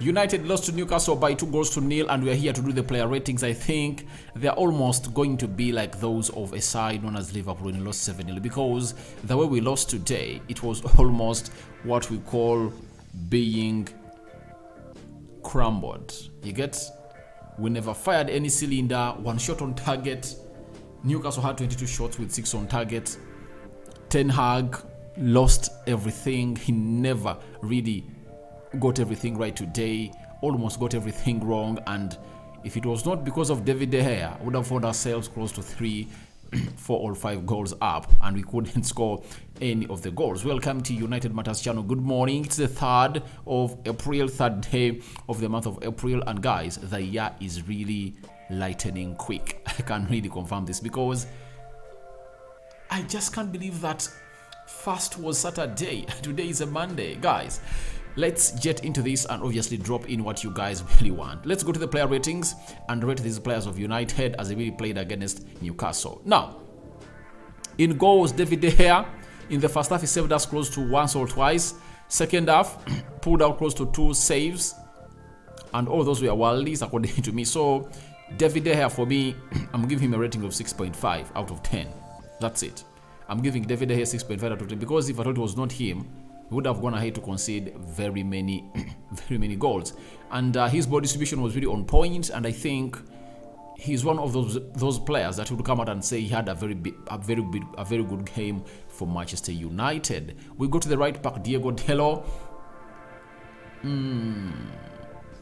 United lost to Newcastle by 2-0, and we are here to do the player ratings. I think they're almost going to be like those of a side known as Liverpool when we lost 7-0, because the way we lost today, it was almost what we call being crumbled. You get? We never fired any cylinder, 1 shot on target. Newcastle had 22 shots with 6 on target. Ten Hag lost everything. He never really got everything right today, almost got everything wrong, and if it was not because of David De Gea, we would have found ourselves close to 3, 4 or 5 goals up, and we couldn't score any of the goals. Welcome to United Matters channel. Good morning. It's the 3rd of April, 3rd day of the month of April, and guys, the year is really lightening quick. I can really confirm this because I just can't believe that first was Saturday, today is a Monday. Guys, let's get into this and obviously drop in what you guys really want. Let's go to the player ratings and rate these players of United as they really played against Newcastle. Now, in goals, David De Gea, in the first half, he saved us close to once or twice. Second half, pulled out close to 2 saves, and all those were worldies according to me. So, David De Gea, for me, I'm giving him a rating of 6.5 out of 10. That's it. I'm giving David De Gea 6.5 out of 10 because if I thought it was not him, he would have gone ahead to concede very many goals. And his ball distribution was really on point, and I think he's one of those players that would come out and say he had a very good game for Manchester United. We go to the right back, Diego Dalot.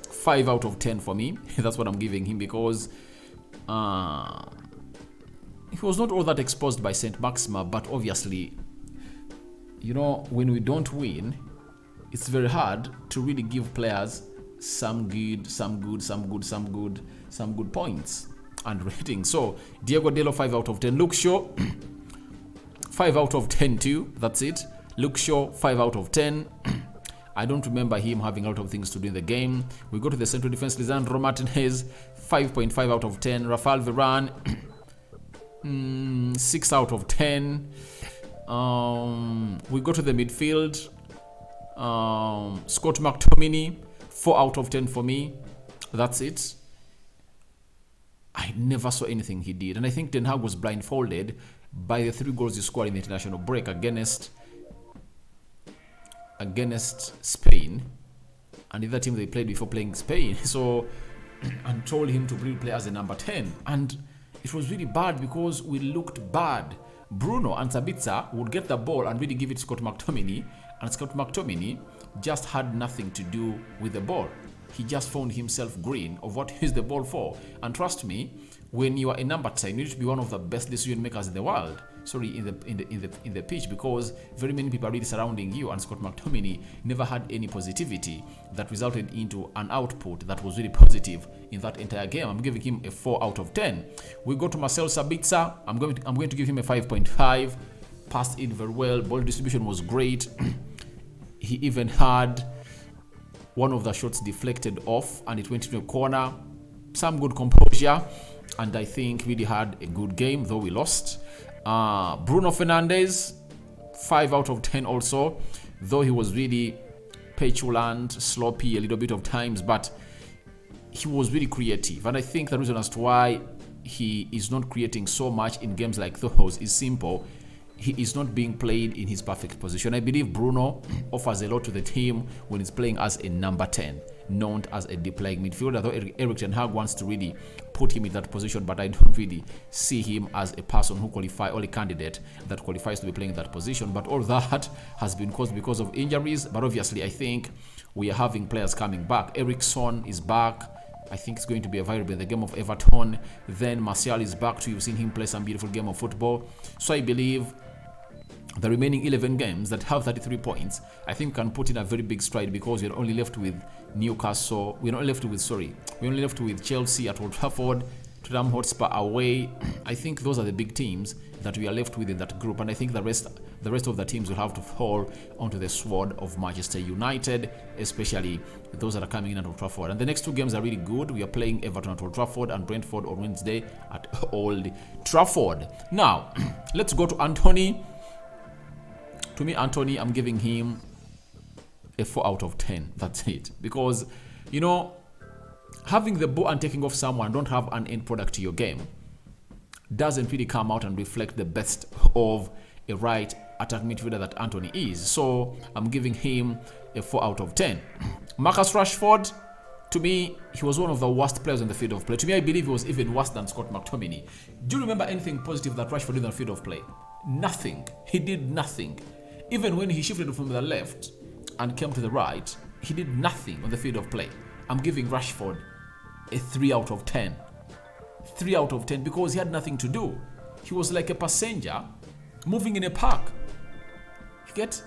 5 out of 10 for me. That's what I'm giving him because he was not all that exposed by St. Maxima, but obviously, you know, when we don't win, it's very hard to really give players some good points and ratings. So Diego Dalot 5 out of 10. Luke Shaw 5 out of 10 too. That's it. Luke Shaw 5 out of 10. I don't remember him having a lot of things to do in the game. We go to the central defense. Lisandro Martinez 5.5 out of 10. Rafael Varane 6 out of 10. We go to the midfield. Scott McTominay 4 out of 10 for me. That's it. I never saw anything he did, and I think Ten Hag was blindfolded by the 3 goals he scored in the international break against Spain and the other team they played before playing Spain. So, and told him to really play as a number 10, and it was really bad because we looked bad. Bruno and Sabitzer would get the ball and really give it to Scott McTominay, and Scott McTominay just had nothing to do with the ball. He just found himself green of what he's the ball for. And trust me, when you are a number 10, you need to be one of the best decision makers in the world. Sorry, in the pitch, because very many people are really surrounding you, and Scott McTominay never had any positivity that resulted into an output that was really positive in that entire game. I'm giving him a 4 out of 10. We go to Marcel Sabitzer. I'm going to give him a 5.5. Passed in very well. Ball distribution was great. He even had one of the shots deflected off and it went into a corner. Some good composure, and I think really had a good game, though we lost. Bruno Fernandes 5 out of 10 also, though he was really petulant, sloppy a little bit of times, but he was really creative. And I think the reason as to why he is not creating so much in games like those is simple. He is not being played in his perfect position. I believe Bruno offers a lot to the team when he's playing as a number 10, known as a deep-lying midfielder, though Erik ten Hag wants to really put him in that position, but I don't really see him as a person who qualifies, or a candidate that qualifies to be playing that position. But all that has been caused because of injuries. But obviously, I think we are having players coming back. Eriksson is back. I think it's going to be available in the game of Everton. Then Martial is back too. You've seen him play some beautiful game of football. So I believe the remaining 11 games that have 33 points, I think can put in a very big stride, because we're only left with Newcastle. We're only left with Chelsea at Old Trafford, Tottenham Hotspur away. I think those are the big teams that we are left with in that group, and I think the rest of the teams will have to fall onto the sword of Manchester United, especially those that are coming in at Old Trafford. And the next 2 games are really good. We are playing Everton at Old Trafford and Brentford on Wednesday at Old Trafford. Now, let's go to Anthony. To me, Anthony, I'm giving him a 4 out of 10. That's it. Because You know, having the ball and taking off someone, don't have an end product to your game, doesn't really come out and reflect the best of a right attack midfielder that Anthony is. So I'm giving him a 4 out of 10. Marcus Rashford, to me, he was one of the worst players on the field of play. To me, I believe he was even worse than Scott McTominay. Do you remember anything positive that Rashford did on the field of play? Nothing. He did nothing. Even when he shifted from the left and came to the right, he did nothing on the field of play. I'm giving Rashford a 3 out of 10. 3 out of 10 because he had nothing to do. He was like a passenger moving in a park. You get?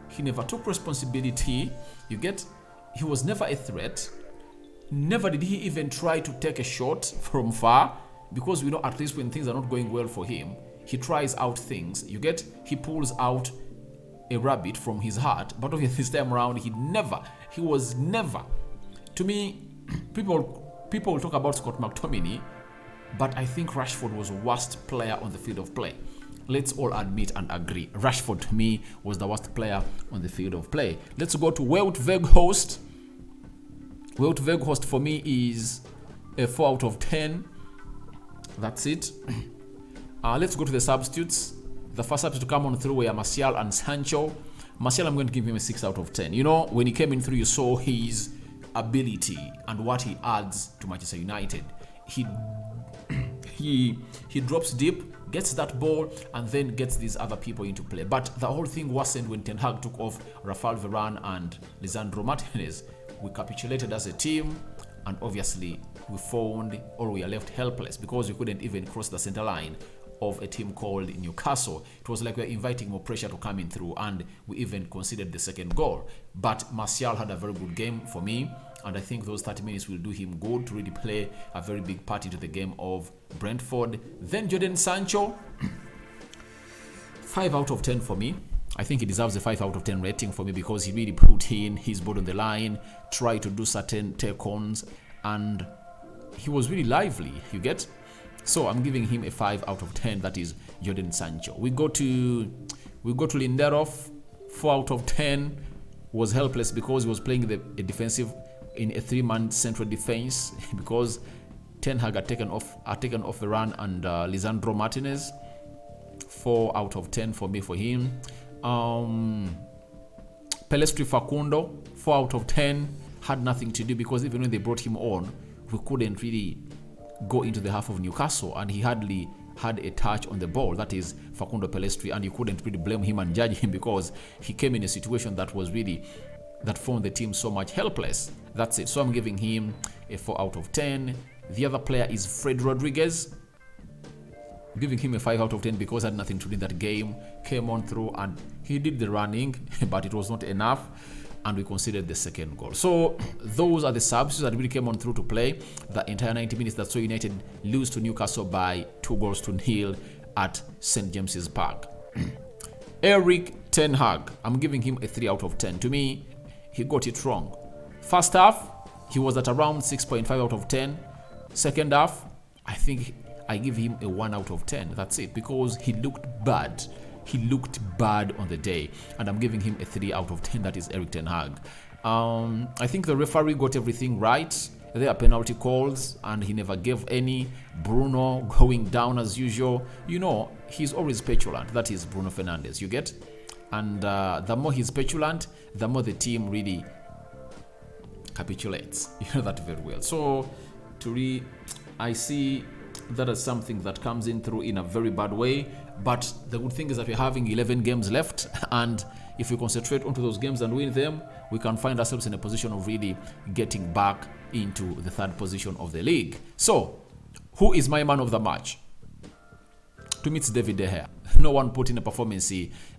He never took responsibility. You get? He was never a threat. Never did he even try to take a shot from far, because we know at least when things are not going well for him, he tries out things. You get? He pulls out a rabbit from his heart, but obviously this time around he was never. To me, people talk about Scott McTominay, but I think Rashford was the worst player on the field of play. Let's all admit and agree. Rashford, to me, was the worst player on the field of play. Let's go to Wout Weghorst. Wout Weghorst for me is a 4 out of 10. That's it. Let's go to the substitutes. The first substitute to come on through were Martial and Sancho. Martial, I'm going to give him a 6 out of 10. You know, when he came in through, you saw his ability and what he adds to Manchester United. He drops deep, gets that ball, and then gets these other people into play. But the whole thing worsened when Ten Hag took off Rafael Varane and Lisandro Martinez. We capitulated as a team, and obviously we are left helpless because we couldn't even cross the center line of a team called Newcastle. It was like we were inviting more pressure to come in through, and we even conceded the second goal. But Martial had a very good game for me, and I think those 30 minutes will do him good to really play a very big part into the game of Brentford. Then Jadon Sancho, 5 out of 10 for me. I think he deserves a 5 out of 10 rating for me because he really put in his body on the line, tried to do certain take-ons, and he was really lively, you get? So I'm giving him a 5 out of 10. That is Jadon Sancho. We go to Lindelof, 4 out of 10. Was helpless because he was playing a defensive in a 3-man central defense because Ten Hag had taken off Varane and Lisandro Martinez. 4 out of 10 for me for him. Pelestri Facundo, 4 out of 10. Had nothing to do because even when they brought him on, we couldn't really go into the half of Newcastle, and he hardly had a touch on the ball. That is Facundo Pelestri, and you couldn't really blame him and judge him because he came in a situation that found the team so much helpless. That's it. So I'm giving him a 4 out of 10. The other player is Fred Rodriguez. Giving him a 5 out of 10 because he had nothing to do in that game. Came on through and he did the running, but it was not enough, and we conceded the second goal. So those are the substitutes that really came on through to play the entire 90 minutes that saw United lose to Newcastle by 2-0 at St. James's Park. Erik Ten Hag, I'm giving him a 3 out of 10. To me, he got it wrong. First half, he was at around 6.5 out of 10. Second half, I think I give him a 1 out of 10. That's it, because he looked bad. He looked bad on the day, and I'm giving him a 3 out of 10. That is Erik Ten Hag. I think the referee got everything right. There are penalty calls, and he never gave any. Bruno going down as usual. You know, he's always petulant. That is Bruno Fernandes, you get? And the more he's petulant, the more the team really capitulates. You know that very well. So, I see that as something that comes in through in a very bad way. But the good thing is that we're having 11 games left, and if we concentrate onto those games and win them, we can find ourselves in a position of really getting back into the third position of the league. So, who is my man of the match? To me, it's David De Gea. No one put in a performance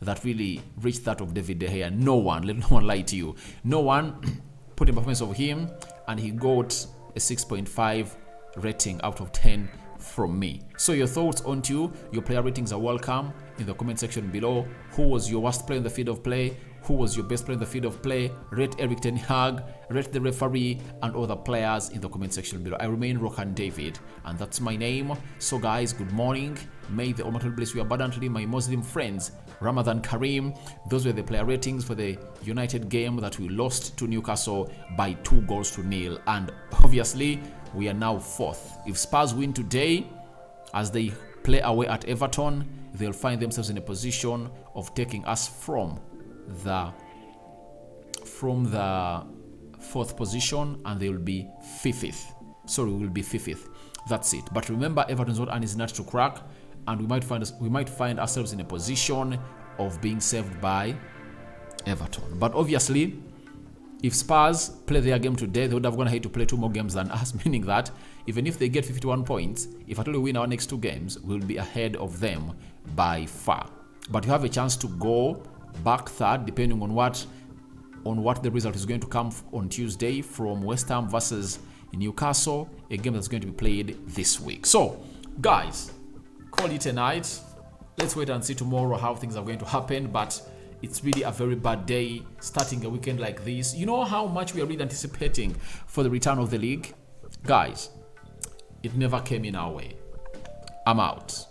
that really reached that of David De Gea. No one. Let no one lie to you. No one put in a performance of him, and he got a 6.5 rating out of 10 from me. So your thoughts onto your player ratings are welcome in the comment section below. Who was your worst player in the field of play? who was your best player in the field of play. Rate Eric Ten Hag, rate the referee, and other players in the comment section below. I remain Rokan David, and that's my name. So guys, good morning. May the Almighty bless you abundantly, my Muslim friends. Ramadan Kareem. Those were the player ratings for the United game that we lost to Newcastle by 2-0. And obviously, we are now 4th. If Spurs win today, as they play away at Everton, they'll find themselves in a position of taking us from the 4th position, and they will be 5th. Sorry, we will be 5th. That's it. But remember, Everton's not an easy nut to crack, and we might find ourselves in a position of being saved by Everton. But obviously, if Spurs play their game today, they would have gone ahead to play 2 more games than us, meaning that even if they get 51 points, if at all we win our next 2 games, we'll be ahead of them by far. But you have a chance to go back 3rd, depending on what the result is going to come on Tuesday from West Ham versus Newcastle, a game that's going to be played this week. So, guys, call it a night. Let's wait and see tomorrow how things are going to happen, but it's really a very bad day starting a weekend like this. You know how much we are really anticipating for the return of the league? Guys, it never came in our way. I'm out.